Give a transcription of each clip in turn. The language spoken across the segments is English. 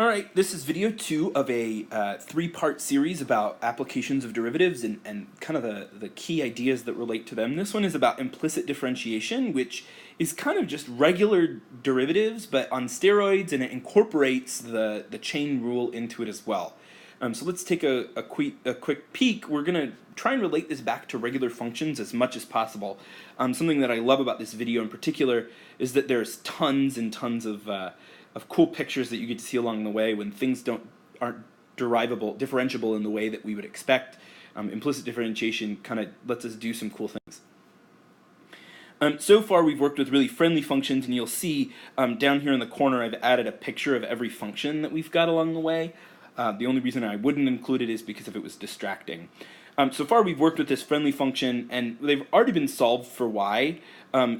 Alright, this is video 2 of a three-part series about applications of derivatives and kind of the key ideas that relate to them. This one is about implicit differentiation, which is kind of just regular derivatives but on steroids, and it incorporates the chain rule into it as well. So let's take a quick peek. We're going to try and relate this back to regular functions as much as possible. Something that I love about this video in particular is that there's tons and tons of cool pictures that you get to see along the way when things aren't differentiable in the way that we would expect. Implicit differentiation kind of lets us do some cool things. So far we've worked with really friendly functions, and you'll see down here in the corner I've added a picture of every function that we've got along the way. The only reason I wouldn't include it is because if it was distracting. So far we've worked with this friendly function, and they've already been solved for y.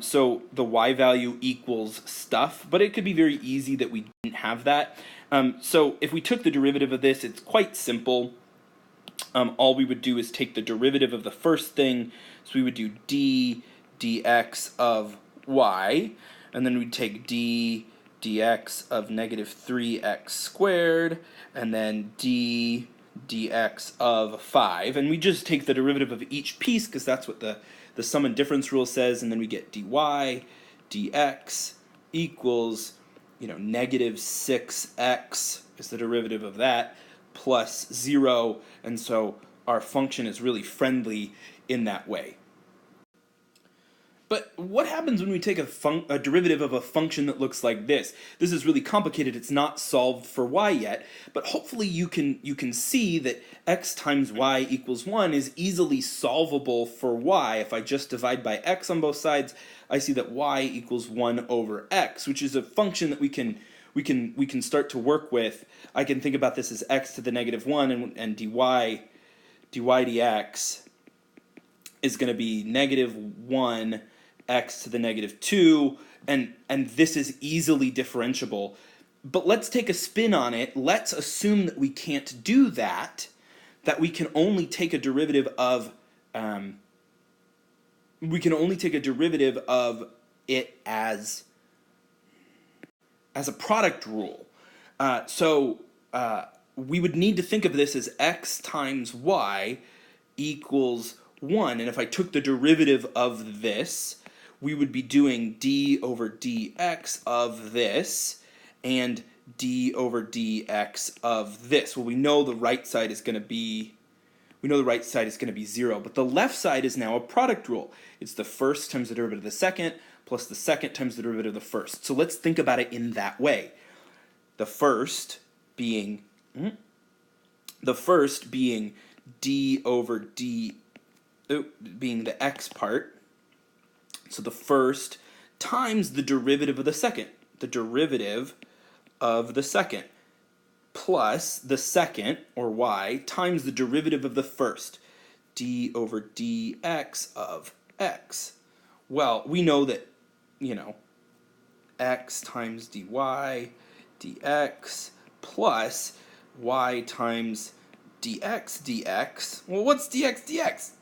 So the y value equals stuff, but it could be very easy that we didn't have that. So if we took the derivative of this, it's quite simple. All we would do is take the derivative of the first thing, so we would do d dx of y, and then we'd take d dx of negative 3x squared, and then d dx of 5, and we just take the derivative of each piece because that's what the sum and difference rule says, and then we get dy dx equals, negative 6x is the derivative of that, plus 0, and so our function is really friendly in that way. But what happens when we take a derivative of a function that looks like this? This is really complicated. It's not solved for y yet, but hopefully you can see that x times y equals 1 is easily solvable for y. If I just divide by x on both sides, I see that y equals 1 over x, which is a function that we can start to work with. I can think about this as x to the negative 1, and dy dx is going to be negative 1 x to the negative 2, and this is easily differentiable. But let's take a spin on it. Let's assume that we can't do that, that we can only take a derivative of it as a product rule. So we would need to think of this as x times y equals 1, and if I took the derivative of this, we would be doing d over dx of this and d over dx of this. Well, we know the right side is going to be 0, but the left side is now a product rule. It's the first times the derivative of the second plus the second times the derivative of the first. So let's think about it in that way. The first being d over d, being the x part. So the first times the derivative of the second, plus the second, or y, times the derivative of the first, d over dx of x. Well, we know that, x times dy dx plus y times dx. Well, what's dx?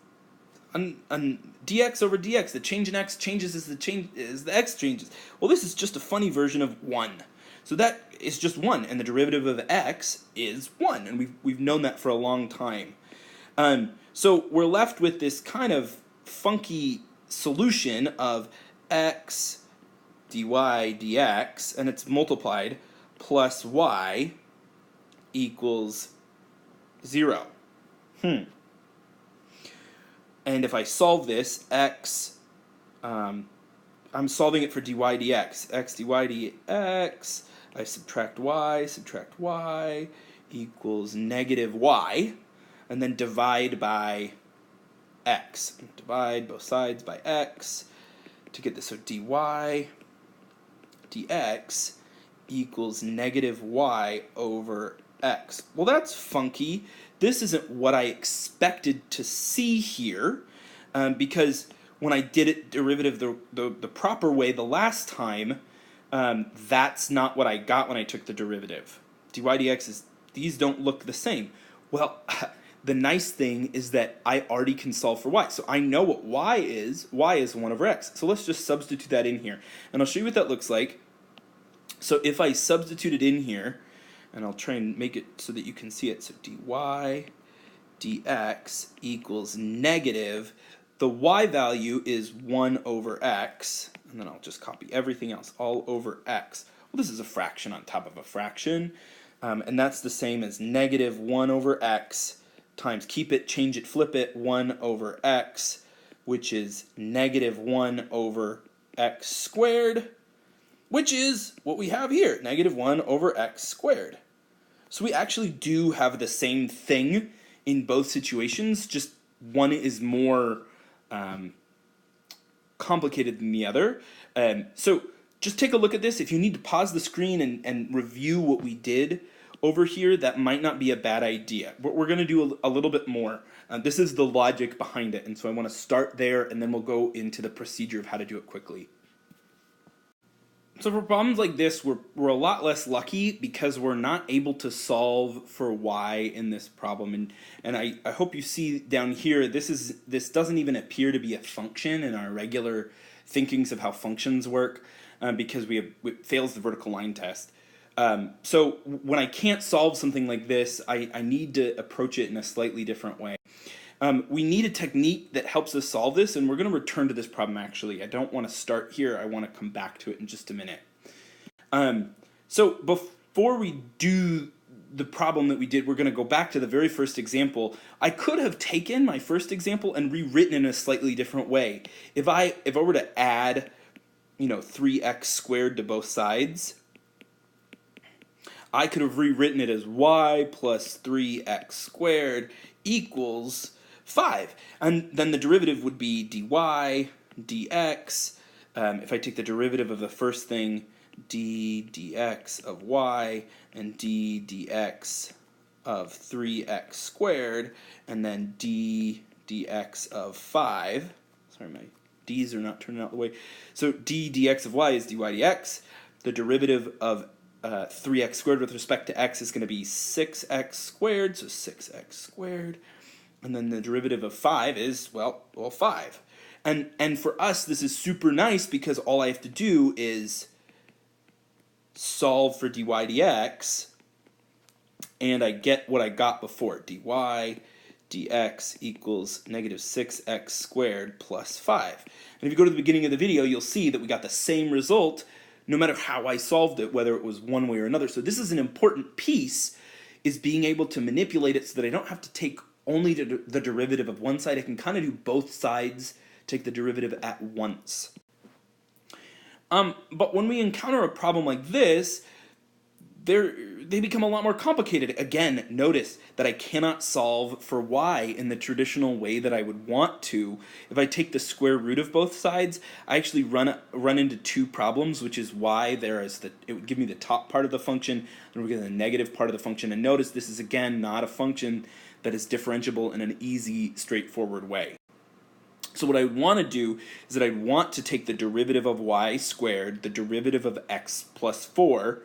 Dx over dx, the change in x changes as the x changes. Well, this is just a funny version of 1. So that is just 1, and the derivative of x is 1, and we've known that for a long time. So we're left with this kind of funky solution of x dy dx, and it's multiplied, plus y equals 0. And if I solve this, I'm solving it for dy dx. X dy dx, I subtract y equals negative y, and then divide by x. Divide both sides by x to get this. So dy dx equals negative y over x. Well, that's funky. This isn't what I expected to see here, because when I did it derivative the proper way the last time, that's not what I got when I took the derivative. Dy dx these don't look the same. Well, the nice thing is that I already can solve for y. So I know what y is. Y is 1 over x. So let's just substitute that in here. And I'll show you what that looks like. So if I substitute it in here, and I'll try and make it so that you can see it. So dy dx equals negative. The y value is 1 over x, and then I'll just copy everything else, all over x. Well, this is a fraction on top of a fraction, and that's the same as negative 1 over x times, keep it, change it, flip it, 1 over x, which is negative 1 over x squared, which is what we have here, negative 1 over x squared. So we actually do have the same thing in both situations, just one is more complicated than the other. So just take a look at this. If you need to pause the screen and review what we did over here, that might not be a bad idea. But we're going to do a little bit more. This is the logic behind it, and so I want to start there, and then we'll go into the procedure of how to do it quickly. So for problems like this, we're a lot less lucky because we're not able to solve for y in this problem. And I hope you see down here, this doesn't even appear to be a function in our regular thinkings of how functions work, because it fails the vertical line test. So when I can't solve something like this, I need to approach it in a slightly different way. We need a technique that helps us solve this, and we're going to return to this problem actually. I don't want to start here. I want to come back to it in just a minute. So before we do the problem that we did, we're going to go back to the very first example. I could have taken my first example and rewritten in a slightly different way. If I were to add, 3x squared to both sides, I could have rewritten it as y plus 3x squared equals 5. And then the derivative would be dy dx. If I take the derivative of the first thing, d dx of y, and d dx of 3x squared, and then d dx of 5. Sorry, my d's are not turning out the way. So d dx of y is dy dx. The derivative of 3x squared with respect to x is going to be 6x squared, so 6x squared. And then the derivative of 5 is, well, 5. And for us, this is super nice because all I have to do is solve for dy dx, and I get what I got before. Dy dx equals negative 6x squared plus 5. And if you go to the beginning of the video, you'll see that we got the same result no matter how I solved it, whether it was one way or another. So this is an important piece, is being able to manipulate it so that I don't have to take only the derivative of one side. I can kind of do both sides, take the derivative at once. But when we encounter a problem like this, they become a lot more complicated. Again, notice that I cannot solve for y in the traditional way that I would want to. If I take the square root of both sides, I actually run into two problems, which is y there is it would give me the top part of the function, and we're getting the negative part of the function. And notice this is again not a function that is differentiable in an easy, straightforward way. So what I want to do is that I want to take the derivative of y squared, the derivative of x plus 4,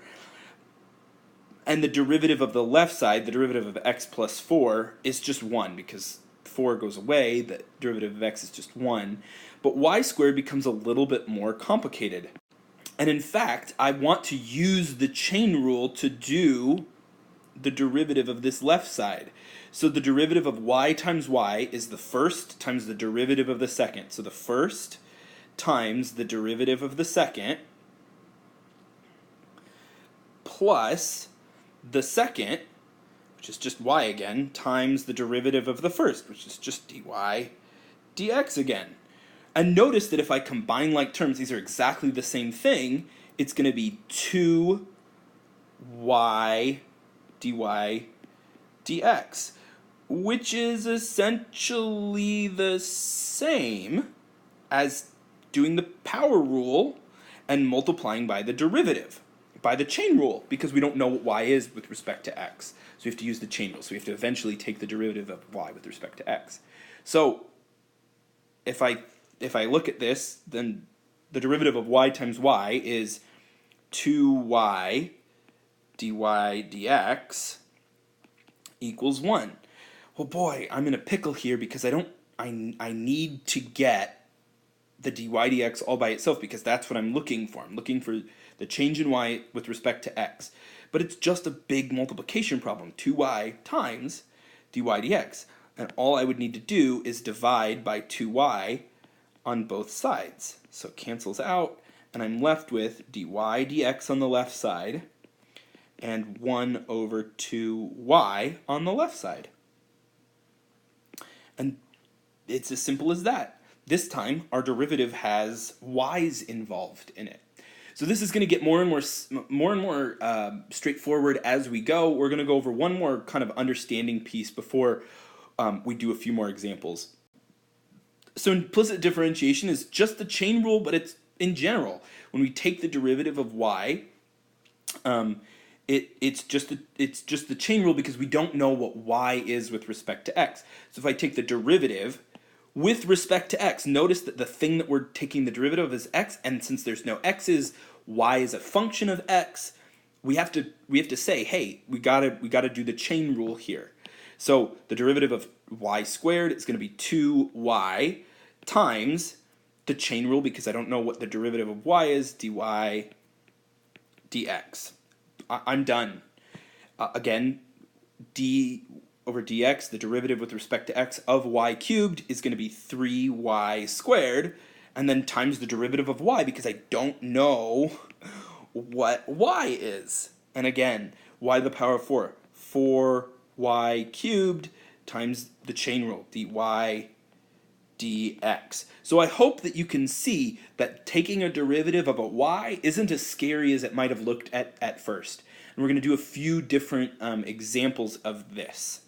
and the derivative of the left side, the derivative of x plus 4, is just 1 because 4 goes away, the derivative of x is just 1. But y squared becomes a little bit more complicated. And in fact, I want to use the chain rule to do the derivative of this left side. So the derivative of y times y is the first times the derivative of the second. So the first times the derivative of the second plus the second, which is just y again, times the derivative of the first, which is just dy dx again. And notice that if I combine like terms, these are exactly the same thing. It's going to be 2y dy dx, which is essentially the same as doing the power rule and multiplying by the derivative, by the chain rule, because we don't know what y is with respect to x. So we have to use the chain rule. So we have to eventually take the derivative of y with respect to x. So if I look at this, then the derivative of y times y is 2y dy dx equals 1. Well, boy, I'm in a pickle here because I need to get the dy dx all by itself because that's what I'm looking for. I'm looking for the the change in y with respect to x. But it's just a big multiplication problem, 2y times dy dx. And all I would need to do is divide by 2y on both sides. So it cancels out, and I'm left with dy dx on the left side and 1 over 2y on the left side. And it's as simple as that. This time, our derivative has y's involved in it. So this is going to get more and more straightforward as we go. We're going to go over one more kind of understanding piece before we do a few more examples. So implicit differentiation is just the chain rule, but it's in general. When we take the derivative of y, it's just the chain rule because we don't know what y is with respect to x. So if I take the derivative with respect to x, notice that the thing that we're taking the derivative of is x, and since there's no x's, y is a function of x. We have to say, hey, we gotta do the chain rule here. So the derivative of y squared is going to be 2y times the chain rule, because I don't know what the derivative of y is, dy dx. I'm done. Again, d over dx, the derivative with respect to x of y cubed is going to be 3y squared, and then times the derivative of y because I don't know what y is. And again, y to the power of 4, 4y cubed times the chain rule, dy dx. So I hope that you can see that taking a derivative of a y isn't as scary as it might have looked at first. And we're going to do a few different examples of this.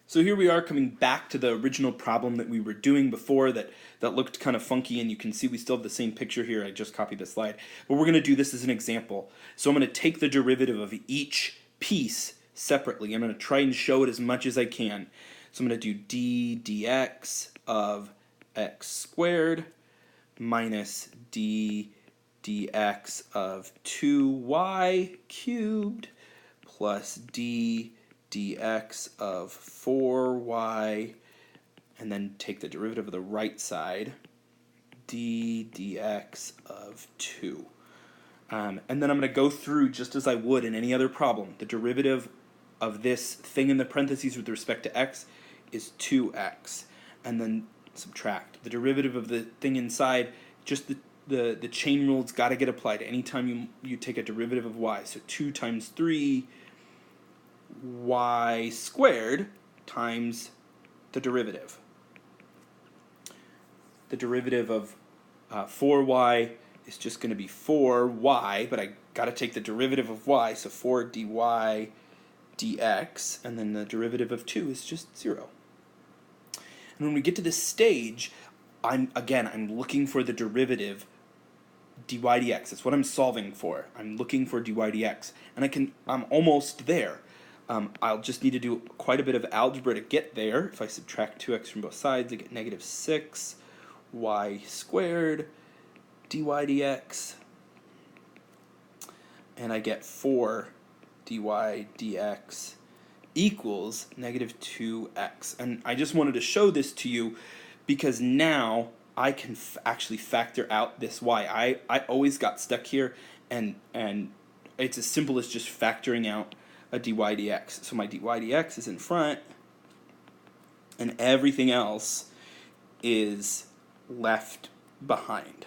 So here we are coming back to the original problem that we were doing before that looked kind of funky, and you can see we still have the same picture here. I just copied the slide. But we're going to do this as an example. So I'm going to take the derivative of each piece separately. I'm going to try and show it as much as I can. So I'm going to do d dx of x squared minus d dx of 2y cubed plus d dx of 4y, and then take the derivative of the right side, d dx of 2. And then I'm going to go through just as I would in any other problem. The derivative of this thing in the parentheses with respect to x is 2x. And then subtract. The derivative of the thing inside, just the chain rule's got to get applied anytime you take a derivative of y. So 2 times 3 y squared times the derivative. The derivative of 4y is just going to be 4y, but I got to take the derivative of y, so 4 dy dx, and then the derivative of 2 is just 0. And when we get to this stage, I'm looking for the derivative dy dx. That's what I'm solving for. I'm looking for dy dx, and I'm almost there. I'll just need to do quite a bit of algebra to get there. If I subtract 2x from both sides, I get negative 6y squared dy dx, and I get 4 dy dx equals negative 2x. And I just wanted to show this to you because now I can actually factor out this y. I always got stuck here, and it's as simple as just factoring out a dy dx. So my dy dx is in front, and everything else is left behind.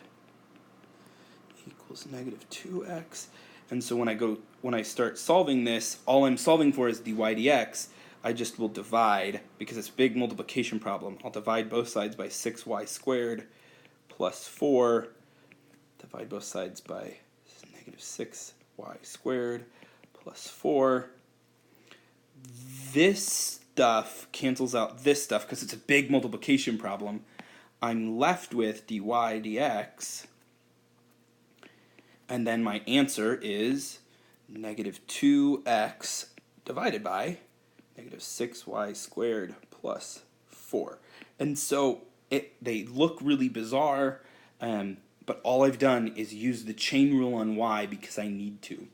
Equals negative 2x. And so when I start solving this, all I'm solving for is dy dx. I just will divide, because it's a big multiplication problem. I'll divide both sides by 6y squared plus 4. Divide both sides by negative 6y squared plus 4. This stuff cancels out this stuff because it's a big multiplication problem. I'm left with dy dx, and then my answer is negative 2x divided by negative 6y squared plus 4. And so they look really bizarre, but all I've done is use the chain rule on y because I need to.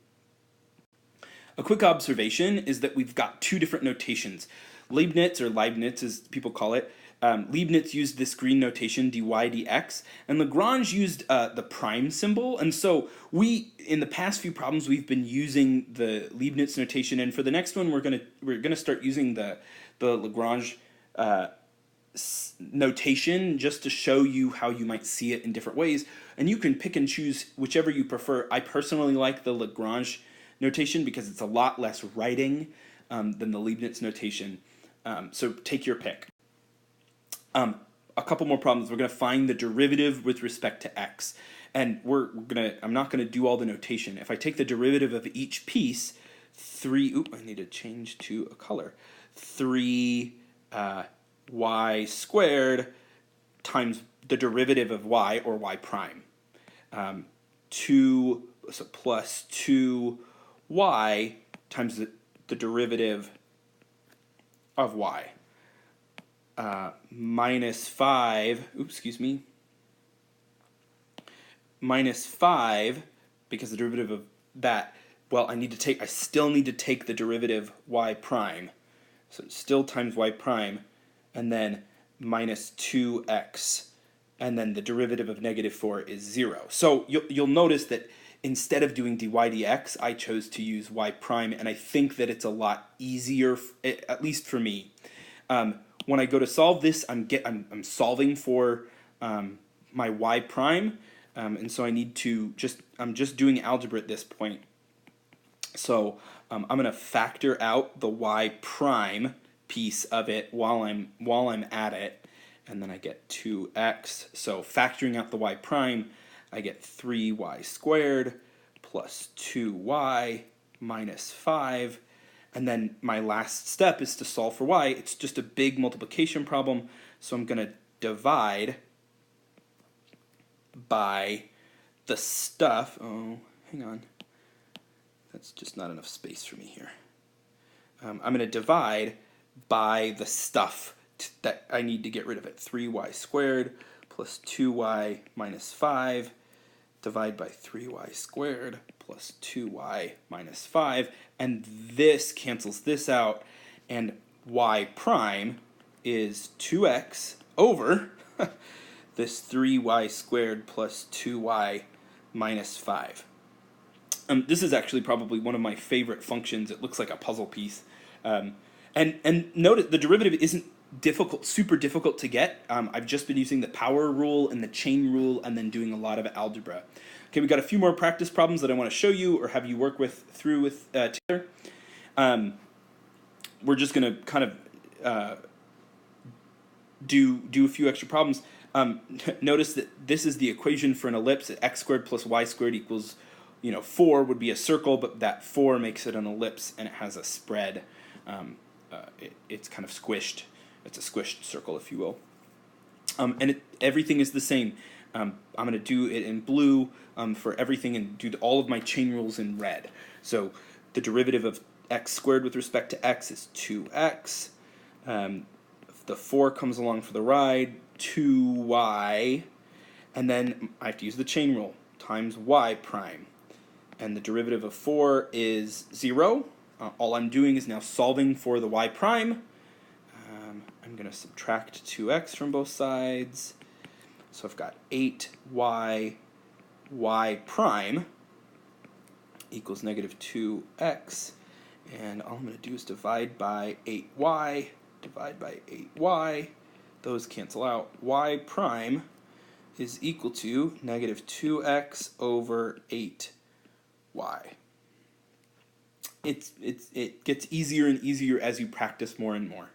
A quick observation is that we've got two different notations. Leibniz, or Leibniz as people call it, Leibniz used this green notation, dy dx, and Lagrange used the prime symbol. And so in the past few problems, we've been using the Leibniz notation, and for the next one, we're gonna start using the Lagrange notation just to show you how you might see it in different ways. And you can pick and choose whichever you prefer. I personally like the Lagrange notation because it's a lot less writing than the Leibniz notation. So take your pick. A couple more problems. We're going to find the derivative with respect to x. And I'm not going to do all the notation. If I take the derivative of each piece, I need to change to a color. 3 y squared times the derivative of y, or y prime. 2 plus 2y times the derivative of y. Minus 5, minus 5, because the derivative of that, well, I still need to take the derivative y prime. So it's still times y prime, and then minus 2x, and then the derivative of negative 4 is 0. So you'll notice that instead of doing dy dx, I chose to use y prime, and I think that it's a lot easier, at least for me. When I go to solve this, I'm solving for my y prime, and so I'm just doing algebra at this point. So I'm going to factor out the y prime piece of it while I'm at it, and then I get 2x. So factoring out the y prime, I get 3y squared plus 2y minus 5. And then my last step is to solve for y. It's just a big multiplication problem, so I'm going to divide by the stuff. Oh, hang on. That's just not enough space for me here. I'm going to divide by the stuff that I need to get rid of it. 3y squared plus 2y minus 5. Divide by 3y squared plus 2y minus 5, and this cancels this out, and y prime is 2x over this 3y squared plus 2y minus 5. This is actually probably one of my favorite functions. It looks like a puzzle piece. And notice the derivative isn't super difficult to get. I've just been using the power rule and the chain rule and then doing a lot of algebra. Okay, we've got a few more practice problems that I want to show you or have you work through with Taylor. We're just going to kind of do a few extra problems. Notice that this is the equation for an ellipse. X squared plus y squared equals, 4 would be a circle, but that 4 makes it an ellipse, and it has a spread. It's kind of squished. It's a squished circle, if you will. And everything is the same. I'm going to do it in blue for everything and do all of my chain rules in red. So the derivative of x squared with respect to x is 2x. The 4 comes along for the ride, 2y. And then I have to use the chain rule, times y prime. And the derivative of 4 is 0. All I'm doing is now solving for the y prime. I'm going to subtract 2x from both sides. So I've got 8y prime equals negative 2x. And all I'm going to do is divide by 8y, divide by 8y. Those cancel out. Y prime is equal to negative 2x over 8y. It gets easier and easier as you practice more and more.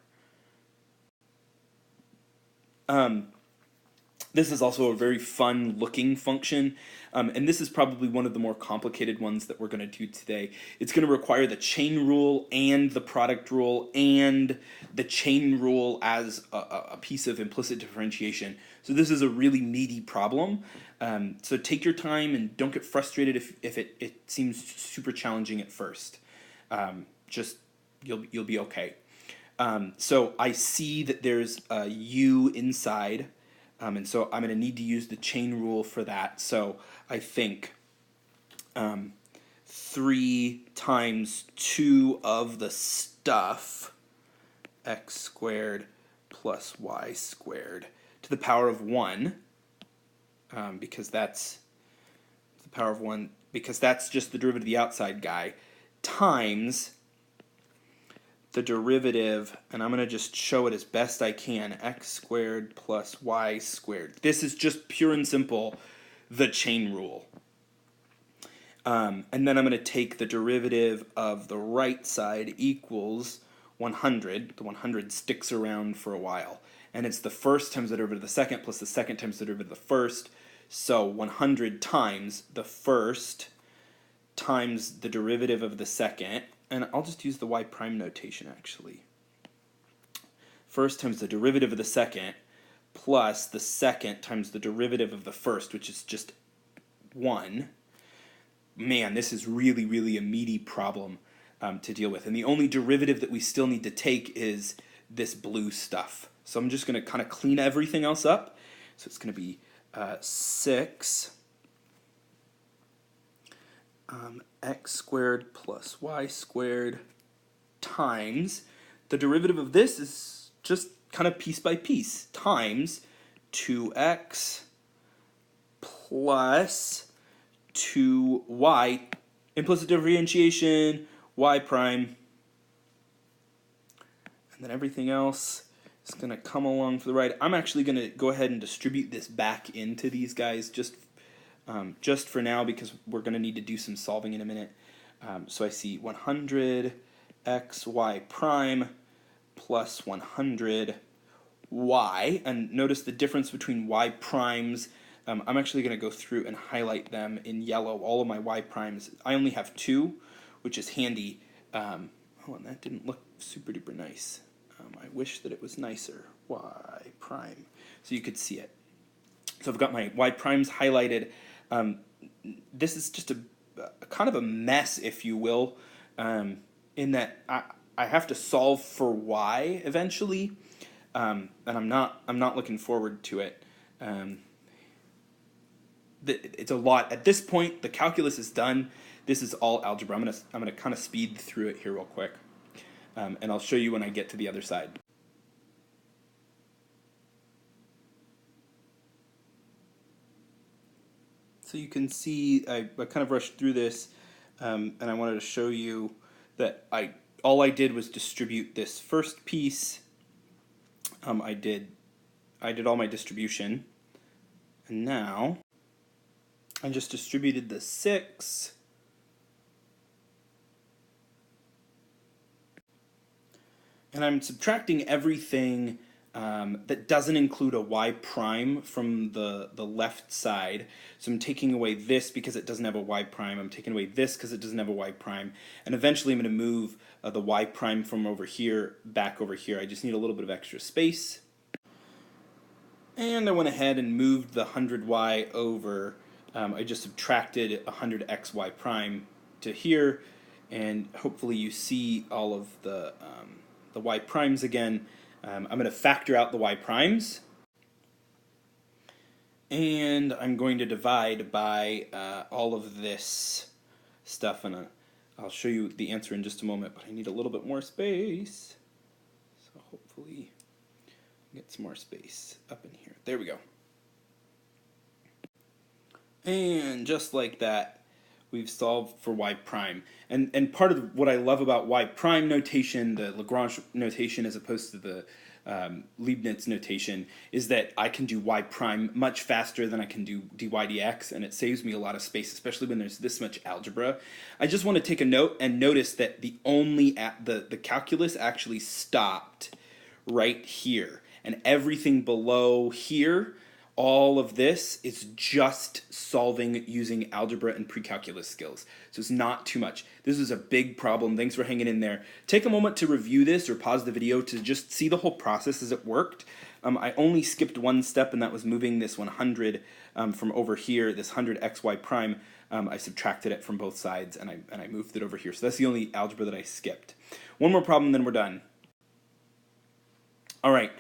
This is also a very fun looking function, and this is probably one of the more complicated ones that we're going to do today. It's going to require the chain rule and the product rule and the chain rule as a piece of implicit differentiation. So this is a really meaty problem. So take your time and don't get frustrated if it seems super challenging at first. Just you'll be okay. So I see that there's a u inside, and so I'm going to need to use the chain rule for that. So I think 3 times 2 of the stuff, x squared plus y squared to the power of 1, because that's the power of 1, because that's just the derivative of the outside guy, times the derivative, and I'm going to just show it as best I can, x squared plus y squared. This is just pure and simple the chain rule. And then I'm going to take the derivative of the right side equals 100. The 100 sticks around for a while. And it's the first times the derivative of the second plus the second times the derivative of the first. So 100 times the first times the derivative of the second. And I'll just use the y prime notation actually. First times the derivative of the second plus the second times the derivative of the first, which is just 1. Man, this is really, really a meaty problem to deal with. And the only derivative that we still need to take is this blue stuff. So I'm just going to kind of clean everything else up. So it's going to be 6 x squared plus y squared times, the derivative of this is just kind of piece by piece, times 2x plus 2y, implicit differentiation, y prime, and then everything else is going to come along for the right. I'm actually going to go ahead and distribute this back into these guys just for now, because we're going to need to do some solving in a minute. So I see 100 x y prime plus 100 y, and notice the difference between y primes. I'm actually going to go through and highlight them in yellow, all of my y primes. I only have 2, which is handy. Oh, and that didn't look super duper nice. I wish that it was nicer. Y prime, so you could see it. So I've got my y primes highlighted. This is just a kind of a mess, if you will, in that I have to solve for y eventually, and I'm not looking forward to it. It's a lot at this point. The calculus is done. This is all algebra. I'm gonna kind of speed through it here real quick, and I'll show you when I get to the other side. So you can see I kind of rushed through this, and I wanted to show you that all I did was distribute this first piece. I did all my distribution, and now I just distributed the 6, and I'm subtracting everything that doesn't include a y prime from the left side. So I'm taking away this because it doesn't have a y prime. I'm taking away this because it doesn't have a y prime. And eventually I'm going to move the y prime from over here back over here. I just need a little bit of extra space. And I went ahead and moved the 100y over. I just subtracted 100xy prime to here. And hopefully you see all of the y primes again. I'm going to factor out the y primes, and I'm going to divide by all of this stuff, and I'll show you the answer in just a moment, but I need a little bit more space, so hopefully get some more space up in here. There we go. And just like that, we've solved for y prime. And part of what I love about y prime notation, the Lagrange notation as opposed to the Leibniz notation, is that I can do y prime much faster than I can do dy dx, and it saves me a lot of space, especially when there's this much algebra. I just want to take a note and notice that the calculus actually stopped right here, and everything below here, all of this is just solving using algebra and pre-calculus skills. So it's not too much. This is a big problem. Thanks for hanging in there. Take a moment to review this or pause the video to just see the whole process as it worked. I only skipped one step, and that was moving this 100 from over here, this 100xy prime. I subtracted it from both sides, and I moved it over here. So that's the only algebra that I skipped. One more problem, then we're done. All right.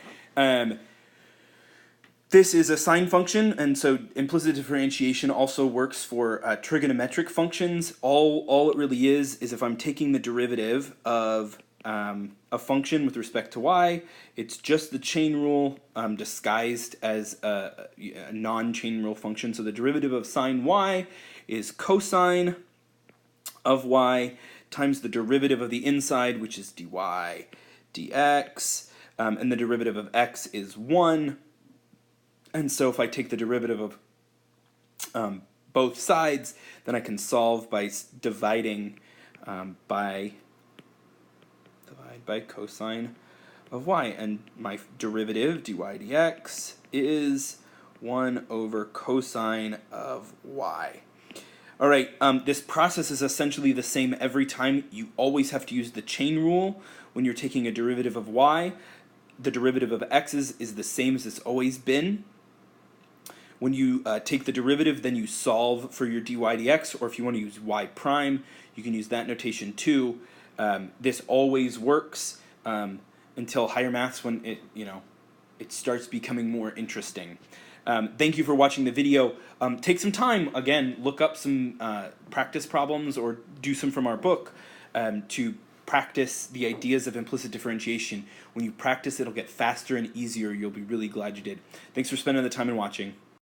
This is a sine function, and so implicit differentiation also works for trigonometric functions. All it really is if I'm taking the derivative of a function with respect to y. It's just the chain rule disguised as a non-chain rule function. So the derivative of sine y is cosine of y times the derivative of the inside, which is dy dx, and the derivative of x is 1. And so if I take the derivative of both sides, then I can solve by dividing by cosine of y, and my derivative dy dx is 1 over cosine of y. All right, this process is essentially the same every time. You always have to use the chain rule when you're taking a derivative of y. The derivative of x is the same as it's always been. When you take the derivative, then you solve for your dy dx, or if you want to use y prime, you can use that notation too. This always works until higher maths, when it starts becoming more interesting. Thank you for watching the video. Take some time, again, look up some practice problems or do some from our book to practice the ideas of implicit differentiation. When you practice, it'll get faster and easier. You'll be really glad you did. Thanks for spending the time and watching.